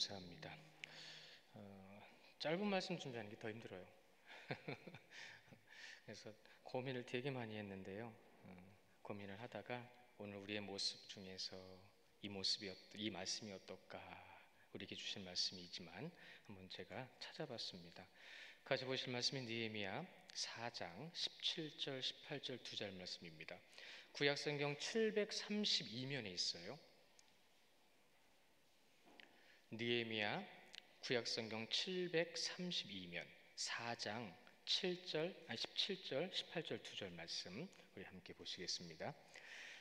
감사합니다. 짧은 말씀 준비하는 게 더 힘들어요. 그래서 고민을 되게 많이 했는데요. 고민을 하다가 오늘 우리의 모습 중에서 이 말씀이 어떨까, 우리에게 주신 말씀이지만 한번 제가 찾아봤습니다. 가져보실 말씀이 느헤미야 4장 17절 18절 두 절 말씀입니다. 구약성경 732면에 있어요. 느헤미야 구약성경 732면 4장 17절 18절 두 절 말씀 우리 함께 보시겠습니다.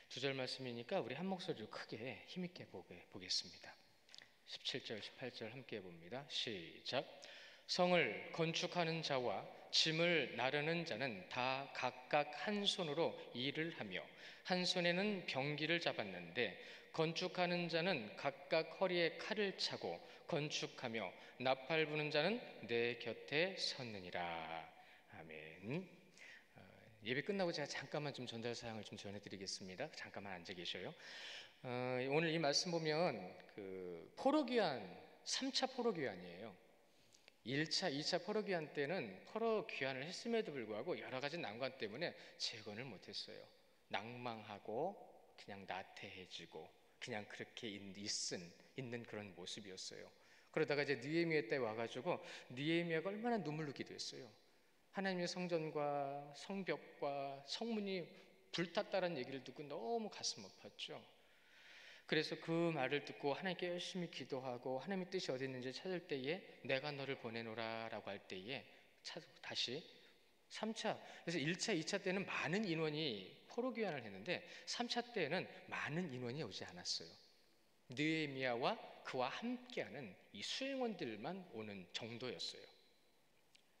두 절 말씀이니까 우리 한 목소리로 크게 힘있게 보겠습니다. 17절 18절 함께 봅니다. 시작. 성을 건축하는 자와 짐을 나르는 자는 다 각각 한 손으로 일을 하며 한 손에는 병기를 잡았는데 건축하는 자는 각각 허리에 칼을 차고 건축하며 나팔 부는 자는 내 곁에 섰느니라. 아멘. 예배 끝나고 제가 잠깐만 좀 전달 사항을 좀 전해드리겠습니다. 잠깐만 앉아 계셔요. 오늘 이 말씀 보면 포로귀환 3차 포로귀환이에요. 1차, 2차 포로귀환 때는 포로귀환을 했음에도 불구하고 여러 가지 난관 때문에 재건을 못했어요. 낭망하고 그냥 나태해지고 그냥 그렇게 있는 그런 모습이었어요. 그러다가 이제 느헤미야 때 와가지고 느헤미야가 얼마나 눈물로 기도했어요. 하나님의 성전과 성벽과 성문이 불탔다는 얘기를 듣고 너무 가슴 아팠죠. 그래서 그 말을 듣고 하나님께 열심히 기도하고 하나님의 뜻이 어디 있는지 찾을 때에 내가 너를 보내노라 라고 할 때에 다시 3차, 그래서 1차, 2차 때는 많은 인원이 포로귀환을 했는데 3차 때에는 많은 인원이 오지 않았어요. 느헤미야와 그와 함께하는 이 수행원들만 오는 정도였어요.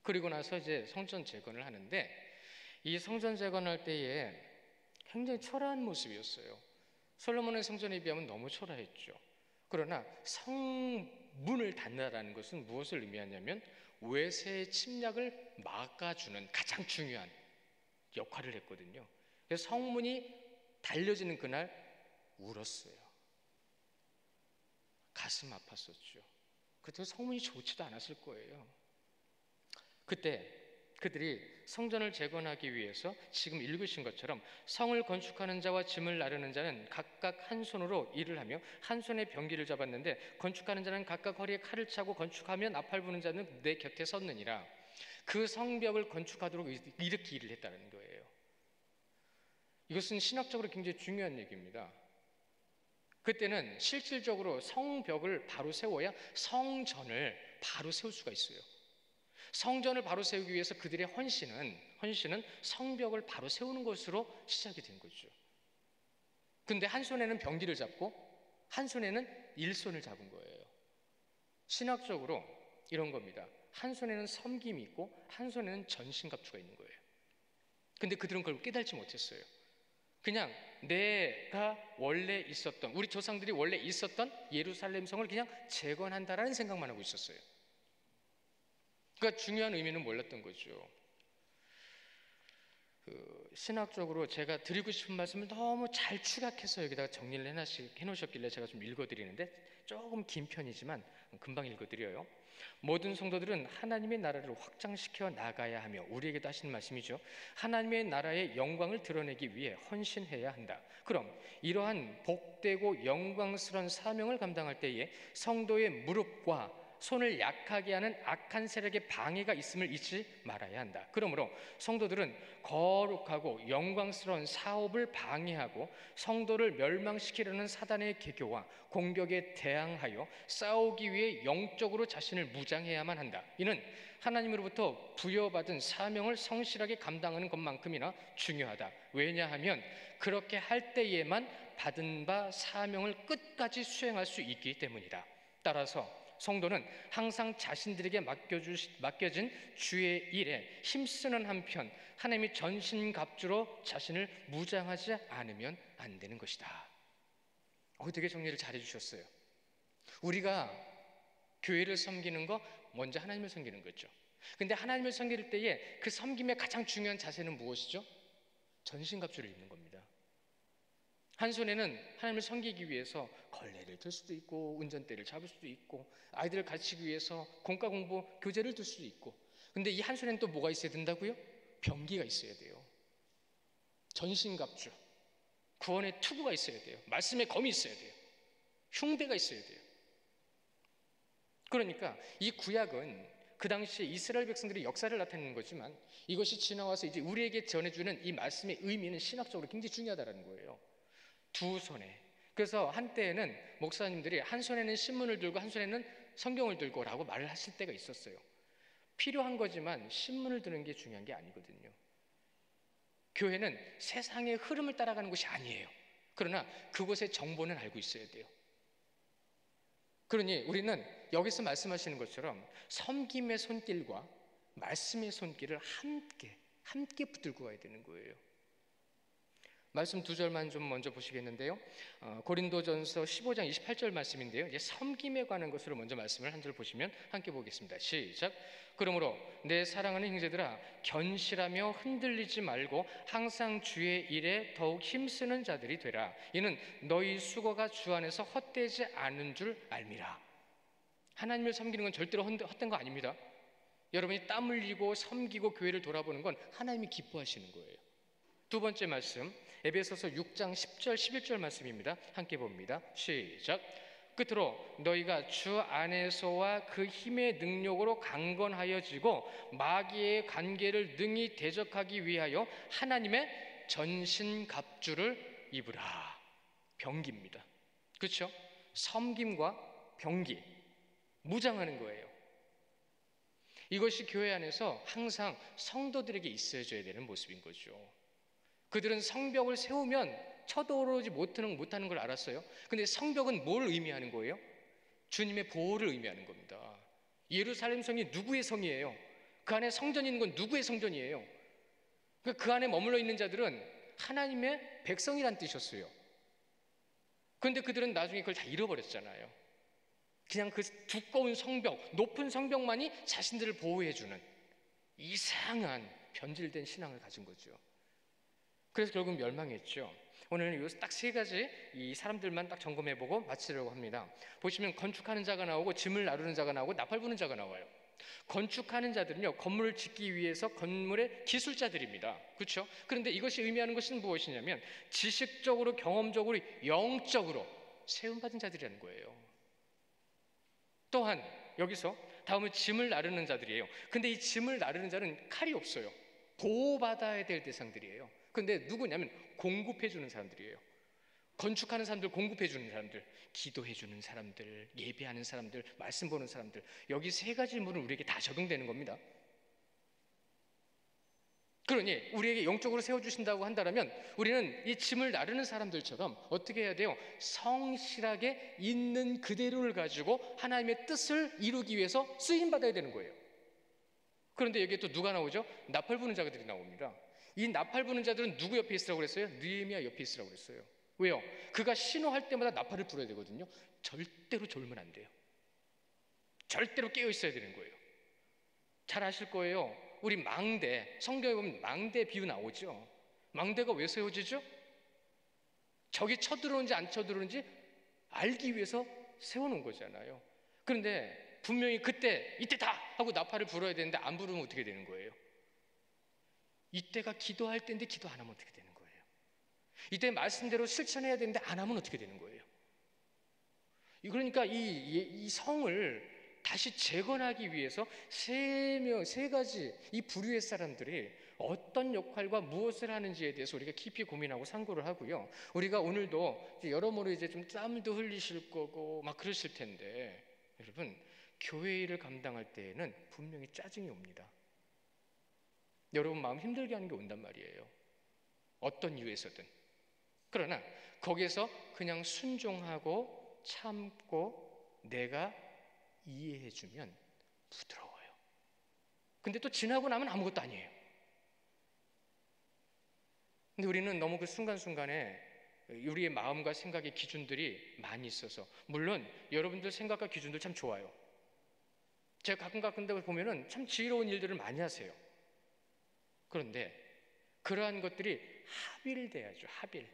그리고 나서 이제 성전 재건을 하는데 이 성전 재건할 때에 굉장히 초라한 모습이었어요. 솔로몬의 성전에 비하면 너무 초라했죠. 그러나 성문을 닫는다는 것은 무엇을 의미하냐면 외세의 침략을 막아주는 가장 중요한 역할을 했거든요. 그래서 성문이 달려지는 그날 울었어요. 가슴 아팠었죠. 그때 성문이 좋지도 않았을 거예요. 그때 그들이 성전을 재건하기 위해서 지금 읽으신 것처럼 성을 건축하는 자와 짐을 나르는 자는 각각 한 손으로 일을 하며 한 손에 병기를 잡았는데 건축하는 자는 각각 허리에 칼을 차고 건축하며 나팔 부는 자는 내 곁에 섰느니라. 그 성벽을 건축하도록 이렇게 일을 했다는 거예요. 이것은 신학적으로 굉장히 중요한 얘기입니다. 그때는 실질적으로 성벽을 바로 세워야 성전을 바로 세울 수가 있어요. 성전을 바로 세우기 위해서 그들의 헌신은 성벽을 바로 세우는 것으로 시작이 된 거죠. 근데 한 손에는 병기를 잡고 한 손에는 일손을 잡은 거예요. 신학적으로 이런 겁니다. 한 손에는 섬김이 있고 한 손에는 전신갑주가 있는 거예요. 근데 그들은 그걸 깨달지 못했어요. 그냥 내가 원래 있었던, 우리 조상들이 원래 있었던 예루살렘 성을 그냥 재건한다라는 생각만 하고 있었어요. 그러니까 중요한 의미는 몰랐던 거죠. 신학적으로 제가 드리고 싶은 말씀을 너무 잘 추각해서 여기다가 정리를 해놓으셨길래 제가 좀 읽어드리는데 조금 긴 편이지만 금방 읽어드려요. 모든 성도들은 하나님의 나라를 확장시켜 나가야 하며, 우리에게도 하시는 말씀이죠. 하나님의 나라의 영광을 드러내기 위해 헌신해야 한다. 그럼 이러한 복되고 영광스러운 사명을 감당할 때에 성도의 무릎과 손을 약하게 하는 악한 세력의 방해가 있음을 잊지 말아야 한다. 그러므로 성도들은 거룩하고 영광스러운 사업을 방해하고 성도를 멸망시키려는 사단의 계교와 공격에 대항하여 싸우기 위해 영적으로 자신을 무장해야만 한다. 이는 하나님으로부터 부여받은 사명을 성실하게 감당하는 것만큼이나 중요하다. 왜냐하면 그렇게 할 때에만 받은 바 사명을 끝까지 수행할 수 있기 때문이다. 따라서 성도는 항상 자신들에게 맡겨진 주의 일에 힘쓰는 한편 하나님이 전신갑주로 자신을 무장하지 않으면 안 되는 것이다. 되게 정리를 잘 해주셨어요. 우리가 교회를 섬기는 거 먼저 하나님을 섬기는 거죠. 근데 하나님을 섬길 때에 그 섬김의 가장 중요한 자세는 무엇이죠? 전신갑주를 입는 겁니다. 한 손에는 하나님을 섬기기 위해서 걸레를 들 수도 있고 운전대를 잡을 수도 있고 아이들을 가르치기 위해서 공과 공부 교재를 들 수도 있고, 근데 이 한 손에는 또 뭐가 있어야 된다고요? 병기가 있어야 돼요. 전신갑주, 구원의 투구가 있어야 돼요. 말씀의 검이 있어야 돼요. 흉대가 있어야 돼요. 그러니까 이 구약은 그 당시에 이스라엘 백성들의 역사를 나타내는 거지만 이것이 지나와서 이제 우리에게 전해주는 이 말씀의 의미는 신학적으로 굉장히 중요하다는 거예요. 두 손에. 그래서 한때에는 목사님들이 한 손에는 신문을 들고 한 손에는 성경을 들고 라고 말을 하실 때가 있었어요. 필요한 거지만 신문을 드는 게 중요한 게 아니거든요. 교회는 세상의 흐름을 따라가는 곳이 아니에요. 그러나 그곳의 정보는 알고 있어야 돼요. 그러니 우리는 여기서 말씀하시는 것처럼 섬김의 손길과 말씀의 손길을 함께 붙들고 가야 되는 거예요. 말씀 두 절만 좀 먼저 보시겠는데요. 고린도전서 15장 28절 말씀인데요. 이제 섬김에 관한 것으로 먼저 말씀을 한 절 보시면 함께 보겠습니다. 시작. 그러므로 내 사랑하는 형제들아, 견실하며 흔들리지 말고 항상 주의 일에 더욱 힘쓰는 자들이 되라. 이는 너희 수고가 주 안에서 헛되지 않은 줄 알미라. 하나님을 섬기는 건 절대로 헛된 거 아닙니다. 여러분이 땀 흘리고 섬기고 교회를 돌아보는 건 하나님이 기뻐하시는 거예요. 두 번째 말씀, 에베소서 6장 10절 11절 말씀입니다. 함께 봅니다. 시작. 끝으로 너희가 주 안에서와 그 힘의 능력으로 강건하여지고 마귀의 관계를 능히 대적하기 위하여 하나님의 전신갑주를 입으라. 병기입니다. 그렇죠? 섬김과 병기, 무장하는 거예요. 이것이 교회 안에서 항상 성도들에게 있어줘야 되는 모습인 거죠. 그들은 성벽을 세우면 쳐들어오지 못하는 걸 알았어요. 근데 성벽은 뭘 의미하는 거예요? 주님의 보호를 의미하는 겁니다. 예루살렘 성이 누구의 성이에요? 그 안에 성전이 있는 건 누구의 성전이에요? 그러니까 그 안에 머물러 있는 자들은 하나님의 백성이란 뜻이었어요. 그런데 그들은 나중에 그걸 다 잃어버렸잖아요. 그냥 그 두꺼운 성벽, 높은 성벽만이 자신들을 보호해주는 이상한 변질된 신앙을 가진 거죠. 그래서 결국 멸망했죠. 오늘은 딱 세 가지 이 사람들만 딱 점검해보고 마치려고 합니다. 보시면 건축하는 자가 나오고 짐을 나르는 자가 나오고 나팔 부는 자가 나와요. 건축하는 자들은요, 건물을 짓기 위해서 건물의 기술자들입니다. 그렇죠? 그런데 이것이 의미하는 것은 무엇이냐면 지식적으로, 경험적으로, 영적으로 세움받은 자들이라는 거예요. 또한 여기서 다음은 짐을 나르는 자들이에요. 근데 이 짐을 나르는 자는 칼이 없어요. 보호받아야 될 대상들이에요. 근데 누구냐면 공급해주는 사람들이에요. 건축하는 사람들, 공급해주는 사람들, 기도해주는 사람들, 예배하는 사람들, 말씀 보는 사람들, 여기 세 가지 질문은 우리에게 다 적용되는 겁니다. 그러니 우리에게 영적으로 세워주신다고 한다면 우리는 이 짐을 나르는 사람들처럼 어떻게 해야 돼요? 성실하게 있는 그대로를 가지고 하나님의 뜻을 이루기 위해서 쓰임받아야 되는 거예요. 그런데 여기에 또 누가 나오죠? 나팔 부는 자들이 나옵니다. 이 나팔 부는 자들은 누구 옆에 있으라고 그랬어요? 느헤미야 옆에 있으라고 그랬어요. 왜요? 그가 신호할 때마다 나팔을 불어야 되거든요. 절대로 졸면 안 돼요. 절대로 깨어 있어야 되는 거예요. 잘 아실 거예요. 우리 망대, 성경에 보면 망대 비유 나오죠. 망대가 왜 세워지죠? 적이 쳐들어오는지 안 쳐들어오는지 알기 위해서 세워놓은 거잖아요. 그런데 분명히 그때 이때다 하고 나팔을 불어야 되는데 안 부르면 어떻게 되는 거예요? 이때가 기도할 때인데 기도 안 하면 어떻게 되는 거예요? 이때 말씀대로 실천해야 되는데 안 하면 어떻게 되는 거예요? 그러니까 이 성을 다시 재건하기 위해서 세 가지 이 부류의 사람들이 어떤 역할과 무엇을 하는지에 대해서 우리가 깊이 고민하고 상고를 하고요. 우리가 오늘도 여러모로 이제 좀 땀도 흘리실 거고 막 그러실 텐데, 여러분, 교회 일을 감당할 때에는 분명히 짜증이 옵니다. 여러분 마음 힘들게 하는 게 온단 말이에요. 어떤 이유에서든. 그러나 거기에서 그냥 순종하고 참고 내가 이해해주면 부드러워요. 근데 또 지나고 나면 아무것도 아니에요. 근데 우리는 너무 그 순간순간에 우리의 마음과 생각의 기준들이 많이 있어서, 물론 여러분들 생각과 기준들 참 좋아요. 제가 가끔 보면은 참 지혜로운 일들을 많이 하세요. 그런데 그러한 것들이 합일돼야죠. 합일.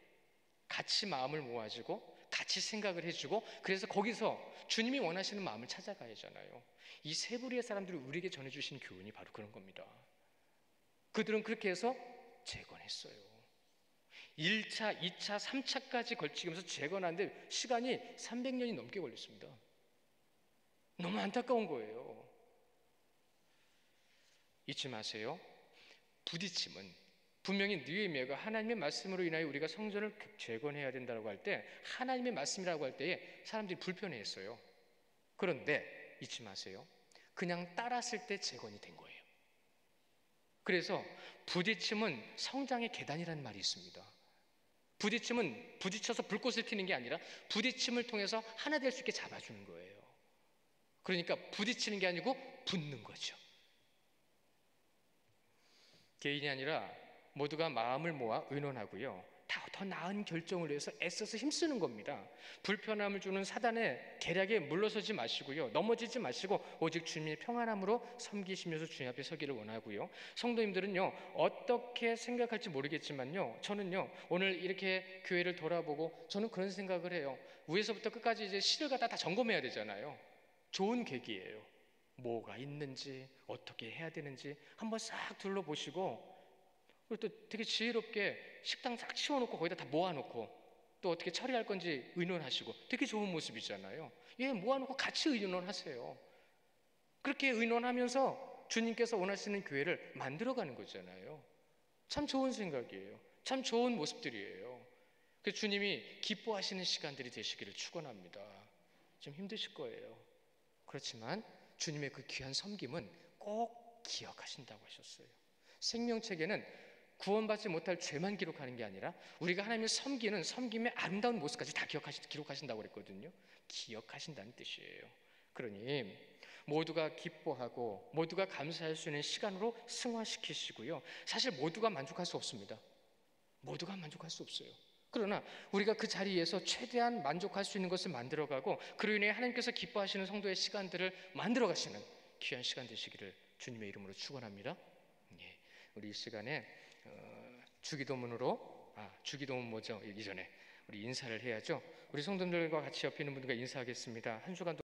같이 마음을 모아주고 같이 생각을 해주고, 그래서 거기서 주님이 원하시는 마음을 찾아가야 하잖아요. 이 세 부류의 사람들이 우리에게 전해주신 교훈이 바로 그런 겁니다. 그들은 그렇게 해서 재건했어요. 1차, 2차, 3차까지 걸치면서 재건하는데 시간이 300년이 넘게 걸렸습니다. 너무 안타까운 거예요. 잊지 마세요. 부딪힘은 분명히 느헤미야가 하나님의 말씀으로 인하여 우리가 성전을 재건해야 된다고 할 때, 하나님의 말씀이라고 할 때에 사람들이 불편해했어요. 그런데 잊지 마세요. 그냥 따랐을 때 재건이 된 거예요. 그래서 부딪힘은 성장의 계단이라는 말이 있습니다. 부딪힘은 부딪혀서 불꽃을 튀는 게 아니라 부딪힘을 통해서 하나 될 수 있게 잡아주는 거예요. 그러니까 부딪히는 게 아니고 붙는 거죠. 개인이 아니라 모두가 마음을 모아 의논하고요, 더 나은 결정을 위해서 애써서 힘쓰는 겁니다. 불편함을 주는 사단의 계략에 물러서지 마시고요, 넘어지지 마시고 오직 주님의 평안함으로 섬기시면서 주님 앞에 서기를 원하고요. 성도님들은요, 어떻게 생각할지 모르겠지만요, 저는요 오늘 이렇게 교회를 돌아보고 저는 그런 생각을 해요. 위에서부터 끝까지 이제 시를 갖다 다 점검해야 되잖아요. 좋은 계기예요. 뭐가 있는지 어떻게 해야 되는지 한번 싹 둘러보시고, 그리고 또 되게 지혜롭게 식당 싹 치워놓고 거기다 다 모아놓고 또 어떻게 처리할 건지 의논하시고, 되게 좋은 모습이잖아요. 예, 모아놓고 같이 의논하세요. 그렇게 의논하면서 주님께서 원하시는 교회를 만들어가는 거잖아요. 참 좋은 생각이에요. 참 좋은 모습들이에요. 그래서 주님이 기뻐하시는 시간들이 되시기를 축원합니다. 좀 힘드실 거예요. 그렇지만 주님의 그 귀한 섬김은 꼭 기억하신다고 하셨어요. 생명책에는 구원받지 못할 죄만 기록하는 게 아니라 우리가 하나님을 섬기는 섬김의 아름다운 모습까지 다 기록하신다고 그랬거든요. 기억하신다는 뜻이에요. 그러니 모두가 기뻐하고 모두가 감사할 수 있는 시간으로 승화시키시고요, 사실 모두가 만족할 수 없습니다. 모두가 만족할 수 없어요. 그러나 우리가 그 자리에서 최대한 만족할 수 있는 것을 만들어가고, 그로 인해 하나님께서 기뻐하시는 성도의 시간들을 만들어가시는 귀한 시간 되시기를 주님의 이름으로 축원합니다. 예, 우리 이 시간에 주기도문으로, 주기도문 뭐죠? 이전에 우리 인사를 해야죠. 우리 성도들과 같이 옆에 있는 분들과 인사하겠습니다. 한 주간